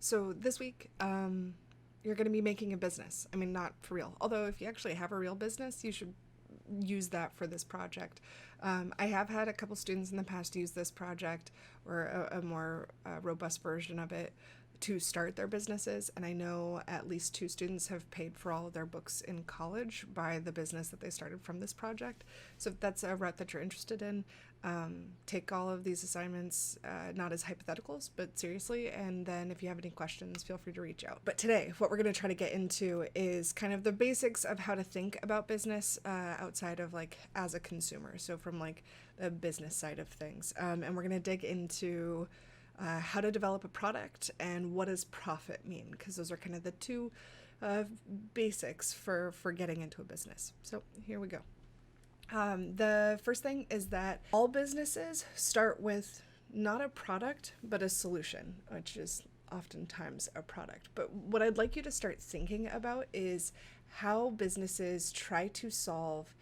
So this week, you're going to be making a business. I mean, not for real. Although if you actually have a real business, you should use that for this project. I have had a couple students in the past use this project or a more robust version of it to start their businesses. And I know at least 2 students have paid for all of their books in college by the business that they started from this project. So if that's a route that you're interested in, take all of these assignments, not as hypotheticals, but seriously. And then if you have any questions, feel free to reach out. But today, what we're going to try to get into is kind of the basics of how to think about business outside of like as a consumer. So from like the business side of things. And we're going to dig into how to develop a product and what does profit mean, because those are kind of the 2 basics for getting into a business. So here we go. The first thing is that all businesses start with not a product, but a solution, which is oftentimes a product. But what I'd like you to start thinking about is how businesses try to solve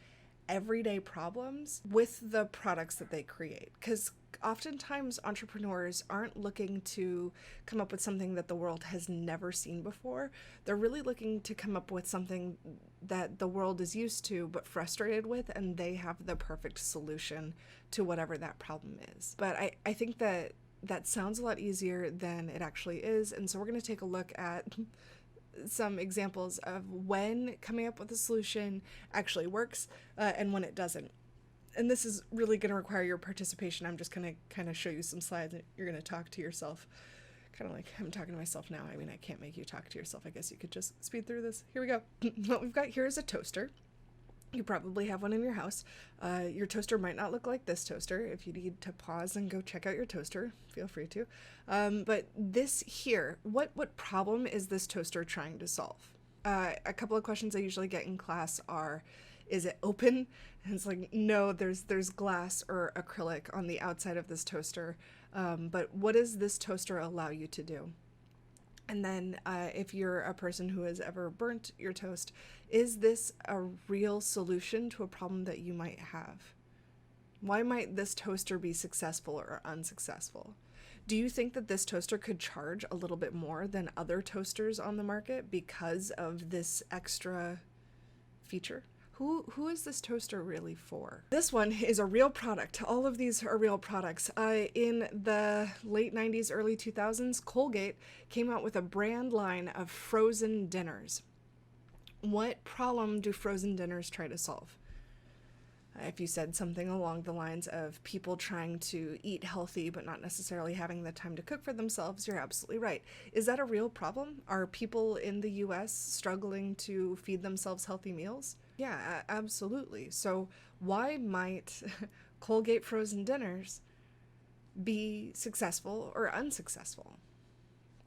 everyday problems with the products that they create. Because oftentimes entrepreneurs aren't looking to come up with something that the world has never seen before. They're really looking to come up with something that the world is used to but frustrated with, and they have the perfect solution to whatever that problem is. But I think that sounds a lot easier than it actually is. And so we're going to take a look at some examples of when coming up with a solution actually works and when it doesn't. And this is really going to require your participation. I'm just going to kind of show you some slides and you're going to talk to yourself, kind of like I'm talking to myself now. I mean, I can't make you talk to yourself. I guess you could just speed through this. Here we go. What we've got here is a toaster. You probably have one in your house. Your toaster might not look like this toaster. If you need to pause and go check out your toaster, feel free to. But this here, what problem is this toaster trying to solve? A couple of questions I usually get in class are, is it open? And it's like, no, there's glass or acrylic on the outside of this toaster. But what does this toaster allow you to do? And then if you're a person who has ever burnt your toast, is this a real solution to a problem that you might have? Why might this toaster be successful or unsuccessful? Do you think that this toaster could charge a little bit more than other toasters on the market because of this extra feature? Who is this toaster really for? This one is a real product. All of these are real products. In the late 90s, early 2000s, Colgate came out with a brand line of frozen dinners. What problem do frozen dinners try to solve? If you said something along the lines of people trying to eat healthy but not necessarily having the time to cook for themselves, you're absolutely right. Is that a real problem? Are people in the US struggling to feed themselves healthy meals? Yeah, absolutely. So why might Colgate frozen dinners be successful or unsuccessful?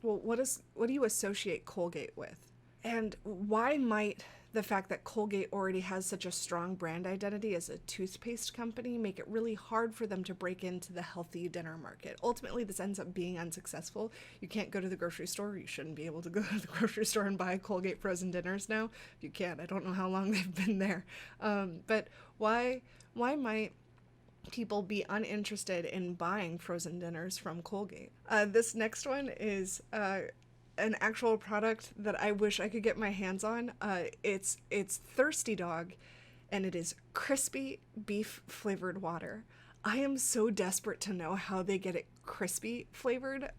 Well, what do you associate Colgate with? And why might the fact that Colgate already has such a strong brand identity as a toothpaste company make it really hard for them to break into the healthy dinner market? Ultimately, this ends up being unsuccessful. You can't go to the grocery store. You shouldn't be able to go to the grocery store and buy Colgate frozen dinners now. If you can, I don't know how long they've been there. But why might people be uninterested in buying frozen dinners from Colgate? This next one is an actual product that I wish I could get my hands on. It's Thirsty Dog, and it is crispy beef flavored water. I am so desperate to know how they get it crispy flavored,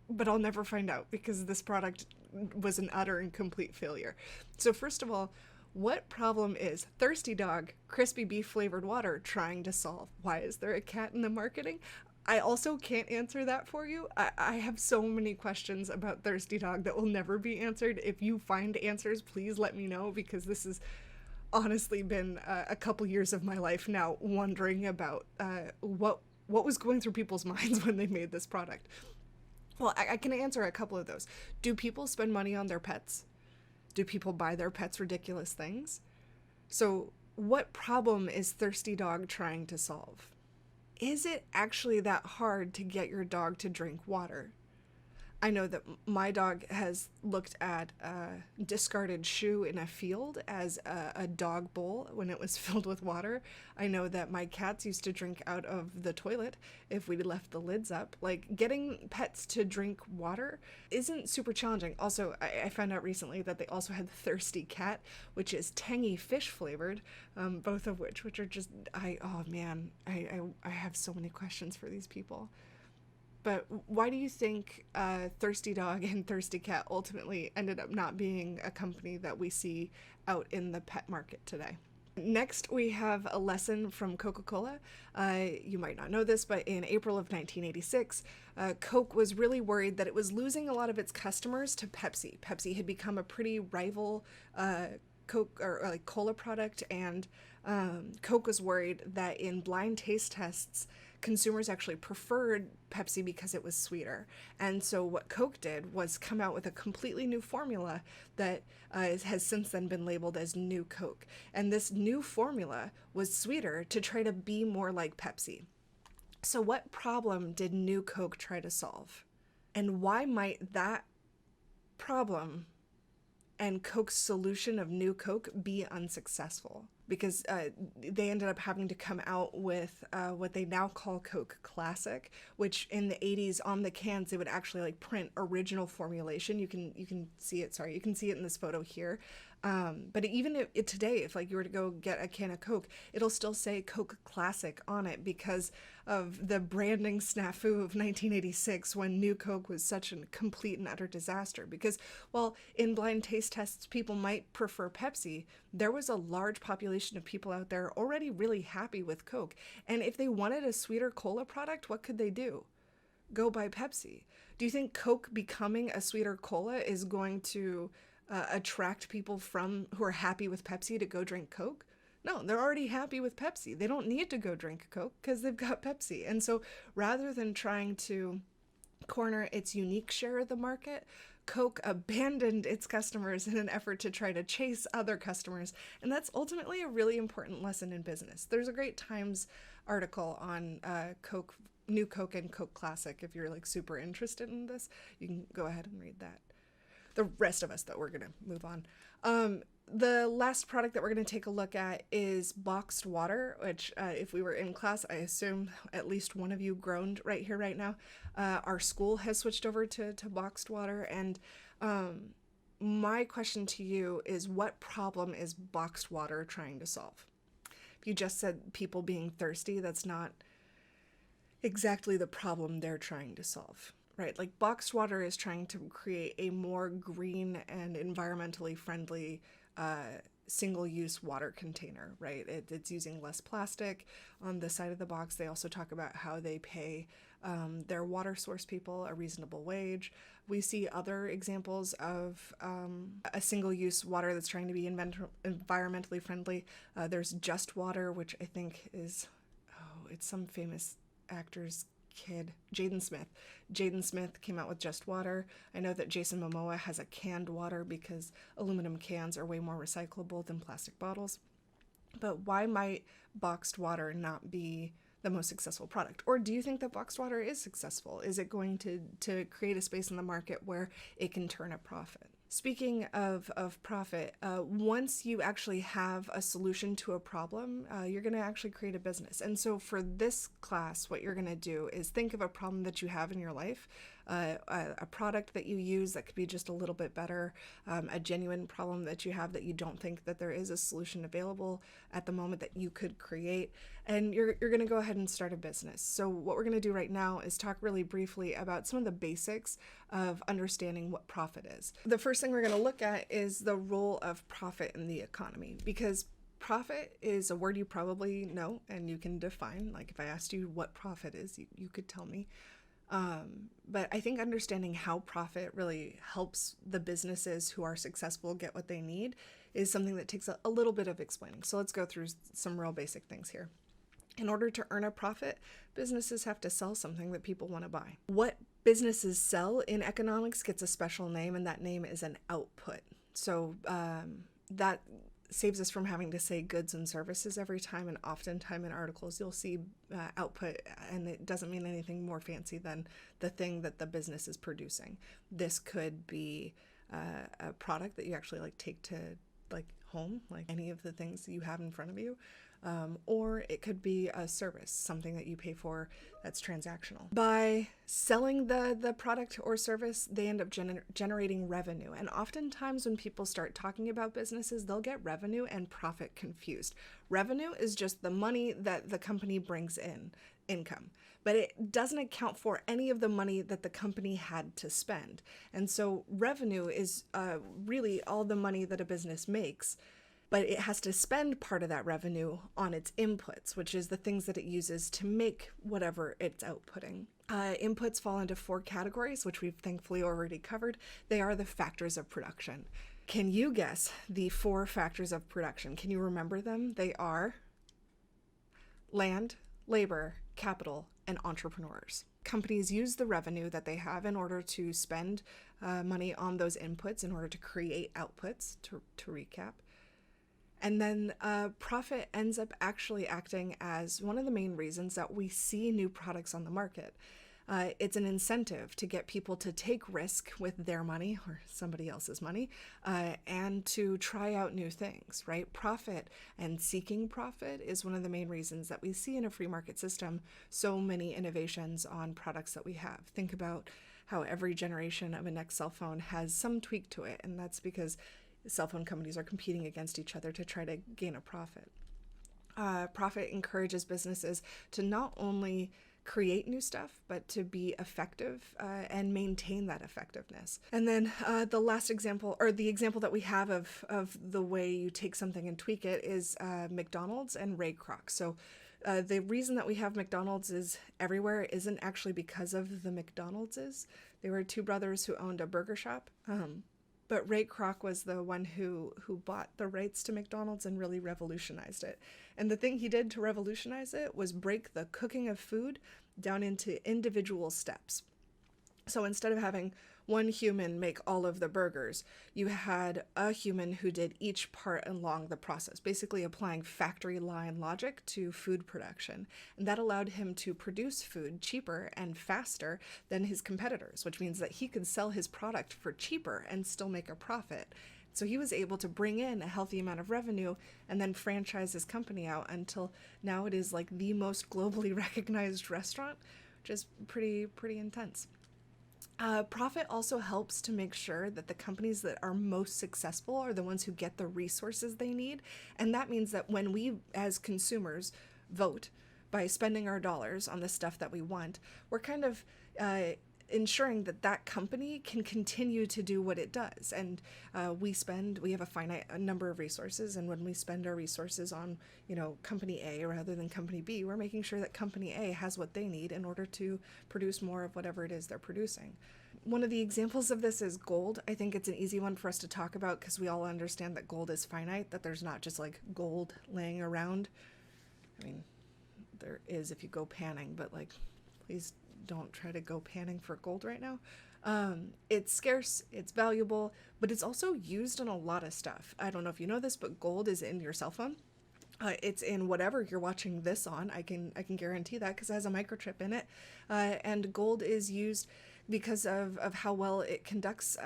but I'll never find out because this product was an utter and complete failure. So first of all, what problem is Thirsty Dog crispy beef flavored water trying to solve? Why is there a cat in the marketing? I also can't answer that for you. I have so many questions about Thirsty Dog that will never be answered. If you find answers, please let me know, because this has honestly been a couple years of my life now wondering about what was going through people's minds when they made this product. Well, I can answer a couple of those. Do people spend money on their pets? Do people buy their pets ridiculous things? So what problem is Thirsty Dog trying to solve? Is it actually that hard to get your dog to drink water? I know that my dog has looked at a discarded shoe in a field as a dog bowl when it was filled with water. I know that my cats used to drink out of the toilet if we left the lids up. Like, getting pets to drink water isn't super challenging. Also, I found out recently that they also had the Thirsty Cat, which is tangy fish flavored, both of which are just, oh man, I have so many questions for these people. But why do you think Thirsty Dog and Thirsty Cat ultimately ended up not being a company that we see out in the pet market today? Next, we have a lesson from Coca-Cola. You might not know this, but in April of 1986, Coke was really worried that it was losing a lot of its customers to Pepsi. Pepsi had become a pretty rival Coke or like cola product, and Coke was worried that in blind taste tests, consumers actually preferred Pepsi because it was sweeter. And so what Coke did was come out with a completely new formula that has since then been labeled as New Coke. And this new formula was sweeter to try to be more like Pepsi. So what problem did New Coke try to solve? And why might that problem and Coke's solution of New Coke be unsuccessful? Because they ended up having to come out with what they now call Coke Classic, which in the 80s on the cans they would actually like print original formulation. You can see it. Sorry, you can see it in this photo here. But even if today, if like you were to go get a can of Coke, it'll still say Coke Classic on it because of the branding snafu of 1986 when New Coke was such a complete and utter disaster. Because while in blind taste tests people might prefer Pepsi, there was a large population of people out there already really happy with Coke. And if they wanted a sweeter cola product, what could they do? Go buy Pepsi. Do you think Coke becoming a sweeter cola is going to attract people who are happy with Pepsi to go drink Coke? No, they're already happy with Pepsi. They don't need to go drink Coke because they've got Pepsi. And so rather than trying to corner its unique share of the market, Coke abandoned its customers in an effort to try to chase other customers. And that's ultimately a really important lesson in business. There's a great Times article on Coke, New Coke and Coke Classic. If you're like super interested in this, you can go ahead and read that. The rest of us, though, we're going to move on. The last product that we're going to take a look at is boxed water, which if we were in class, I assume at least one of you groaned right here, right now. Our school has switched over to boxed water. And my question to you is, what problem is boxed water trying to solve? If you just said people being thirsty, that's not exactly the problem they're trying to solve. Right, like boxed water is trying to create a more green and environmentally friendly single-use water container, right? It's using less plastic on the side of the box. They also talk about how they pay their water source people a reasonable wage. We see other examples of a single-use water that's trying to be environmentally friendly. There's Just Water, which I think is, it's some famous actor's kid, Jaden Smith. Jaden Smith came out with Just Water. I know that Jason Momoa has a canned water because aluminum cans are way more recyclable than plastic bottles. But why might boxed water not be the most successful product? Or do you think that boxed water is successful? Is it going to create a space in the market where it can turn a profit? Speaking of profit, once you actually have a solution to a problem, you're going to actually create a business. And so for this class, what you're going to do is think of a problem that you have in your life, a product that you use that could be just a little bit better, a genuine problem that you have that you don't think that there is a solution available at the moment that you could create, and you're going to go ahead and start a business. So what we're going to do right now is talk really briefly about some of the basics of understanding what profit is. The first thing we're going to look at is the role of profit in the economy, because profit is a word you probably know and you can define. Like if I asked you what profit is, you could tell me. But I think understanding how profit really helps the businesses who are successful get what they need is something that takes a little bit of explaining. So let's go through some real basic things here. In order to earn a profit, businesses have to sell something that people want to buy. What businesses sell in economics gets a special name, and that name is an output. So that saves us from having to say goods and services every time. And oftentimes in articles, you'll see output, and it doesn't mean anything more fancy than the thing that the business is producing. This could be a product that you actually like take to like home, like any of the things that you have in front of you. Or it could be a service, something that you pay for that's transactional. By selling the product or service, they end up generating revenue. And oftentimes when people start talking about businesses, they'll get revenue and profit confused. Revenue is just the money that the company brings in, income, but it doesn't account for any of the money that the company had to spend. And so revenue is really all the money that a business makes, but it has to spend part of that revenue on its inputs, which is the things that it uses to make whatever it's outputting. Inputs fall into 4 categories, which we've thankfully already covered. They are the factors of production. Can you guess the 4 factors of production? Can you remember them? They are land, labor, capital, and entrepreneurs. Companies use the revenue that they have in order to spend money on those inputs in order to create outputs, to recap. And then profit ends up actually acting as one of the main reasons that we see new products on the market. It's an incentive to get people to take risk with their money or somebody else's money and to try out new things, right? Profit and seeking profit is one of the main reasons that we see in a free market system so many innovations on products that we have. Think about how every generation of a next cell phone has some tweak to it, and that's because cell phone companies are competing against each other to try to gain a profit. Profit encourages businesses to not only create new stuff, but to be effective and maintain that effectiveness. And then the last example, or the example that we have of the way you take something and tweak it, is McDonald's and Ray Kroc. So the reason that we have McDonald's is everywhere isn't actually because of the McDonald's. They were 2 brothers who owned a burger shop. But Ray Kroc was the one who bought the rights to McDonald's and really revolutionized it. And the thing he did to revolutionize it was break the cooking of food down into individual steps. So instead of having one human make all of the burgers, you had a human who did each part along the process, basically applying factory line logic to food production. And that allowed him to produce food cheaper and faster than his competitors, which means that he could sell his product for cheaper and still make a profit. So he was able to bring in a healthy amount of revenue and then franchise his company out until now it is like the most globally recognized restaurant, which is pretty intense. Profit also helps to make sure that the companies that are most successful are the ones who get the resources they need. And that means that when we as consumers vote by spending our dollars on the stuff that we want, we're kind of ensuring that that company can continue to do what it does. And we have a finite number of resources. And when we spend our resources on, company A rather than company B, we're making sure that company A has what they need in order to produce more of whatever it is they're producing. One of the examples of this is gold. I think it's an easy one for us to talk about because we all understand that gold is finite, that there's not just like gold laying around. I mean, there is if you go panning, but like, please don't try to go panning for gold right now. It's scarce, it's valuable, but it's also used in a lot of stuff. I don't know if you know this, but gold is in your cell phone. It's in whatever you're watching this on. I can guarantee that because it has a microchip in it. And gold is used because of how well it conducts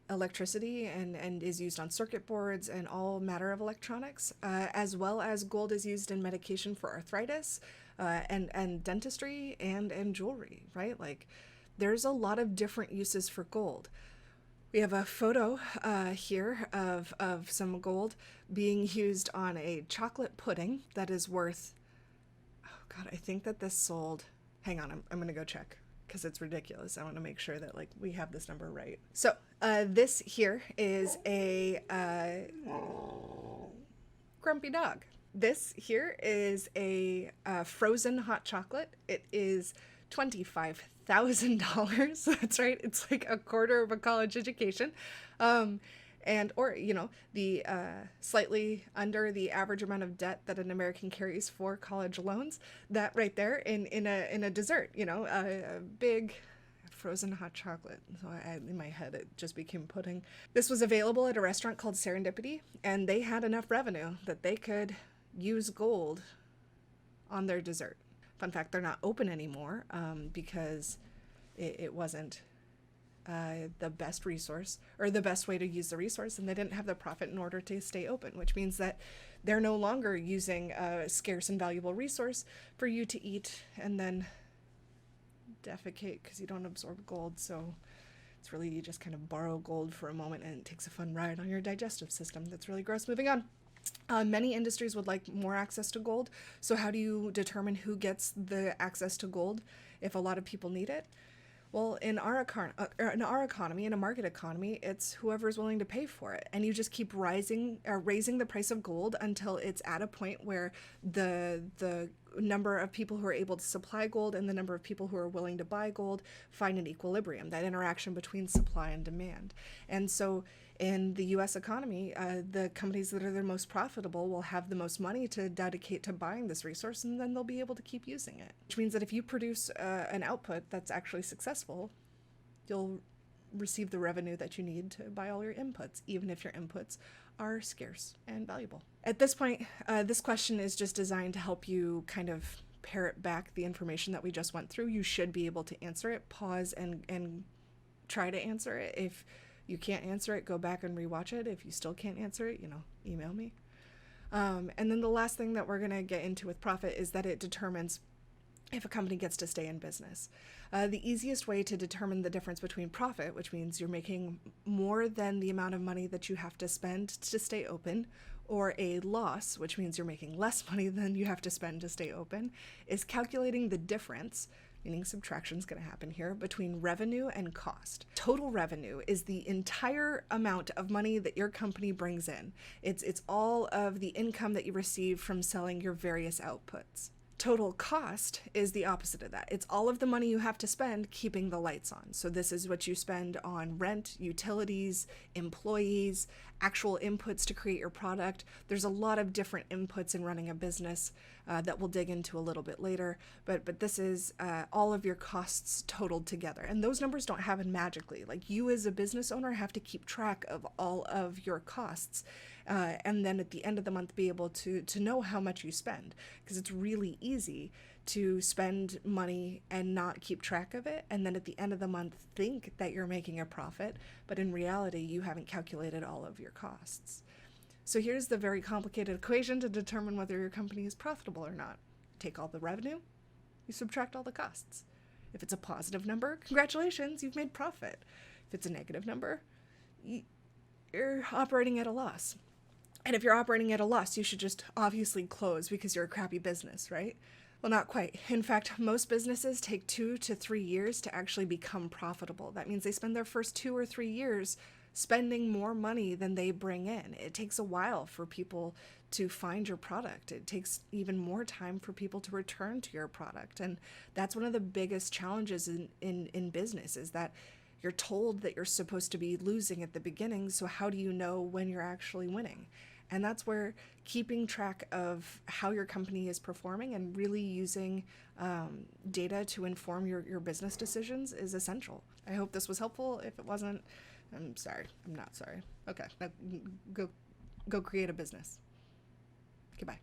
electricity and is used on circuit boards and all matter of electronics, as well as gold is used in medication for arthritis, and dentistry and jewelry, right? Like there's a lot of different uses for gold. We have a photo here of some gold being used on a chocolate pudding that is worth, oh God, I think that this sold, hang on, I'm going to go check because it's ridiculous. I want to make sure that like we have this number right. So this here is a grumpy dog. This here is a frozen hot chocolate. It is $25,000. That's right. It's like a quarter of a college education. The slightly under the average amount of debt that an American carries for college loans. That right there in a dessert, a big frozen hot chocolate. So in my head, it just became pudding. This was available at a restaurant called Serendipity, and they had enough revenue that they could use gold on their dessert. Fun fact, they're not open anymore because it wasn't the best resource or the best way to use the resource, and they didn't have the profit in order to stay open, which means that they're no longer using a scarce and valuable resource for you to eat and then defecate because you don't absorb gold. So it's really, you just kind of borrow gold for a moment and it takes a fun ride on your digestive system. That's really gross. Moving on. Many industries would like more access to gold. So how do you determine who gets the access to gold if a lot of people need it? Well, in our economy, in a market economy, it's whoever's willing to pay for it. And you just keep raising the price of gold until it's at a point where the number of people who are able to supply gold and the number of people who are willing to buy gold find an equilibrium, that interaction between supply and demand. And so in the US economy, the companies that are the most profitable will have the most money to dedicate to buying this resource, and then they'll be able to keep using it. Which means that if you produce an output that's actually successful, you'll receive the revenue that you need to buy all your inputs, even if your inputs are scarce and valuable. At this point, this question is just designed to help you kind of parrot back the information that we just went through. You should be able to answer it. Pause and try to answer it. If you can't answer it, go back and rewatch it. If you still can't answer it, email me. And then the last thing that we're going to get into with profit is that it determines if a company gets to stay in business. The easiest way to determine the difference between profit, which means you're making more than the amount of money that you have to spend to stay open, or a loss, which means you're making less money than you have to spend to stay open, is calculating the difference, meaning subtraction is going to happen here, between revenue and cost. Total revenue is the entire amount of money that your company brings in. It's all of the income that you receive from selling your various outputs. Total cost is the opposite of that. It's all of the money you have to spend keeping the lights on. So this is what you spend on rent, utilities, employees, actual inputs to create your product. There's a lot of different inputs in running a business that we'll dig into a little bit later, but this is all of your costs totaled together. And those numbers don't happen magically. Like, you as a business owner have to keep track of all of your costs. And then at the end of the month be able to know how much you spend, because it's really easy to spend money and not keep track of it, and then at the end of the month think that you're making a profit, but in reality you haven't calculated all of your costs. So here's the very complicated equation to determine whether your company is profitable or not. Take all the revenue, you subtract all the costs. If it's a positive number, congratulations, you've made profit. If it's a negative number, you're operating at a loss. And if you're operating at a loss, you should just obviously close because you're a crappy business, right? Well, not quite. In fact, most businesses take 2 to 3 years to actually become profitable. That means they spend their first 2 or 3 years spending more money than they bring in. It takes a while for people to find your product. It takes even more time for people to return to your product. And that's one of the biggest challenges in business, is that you're told that you're supposed to be losing at the beginning, so how do you know when you're actually winning? And that's where keeping track of how your company is performing and really using data to inform your business decisions is essential. I hope this was helpful. If it wasn't, I'm sorry. I'm not sorry. Okay, now go create a business. Goodbye.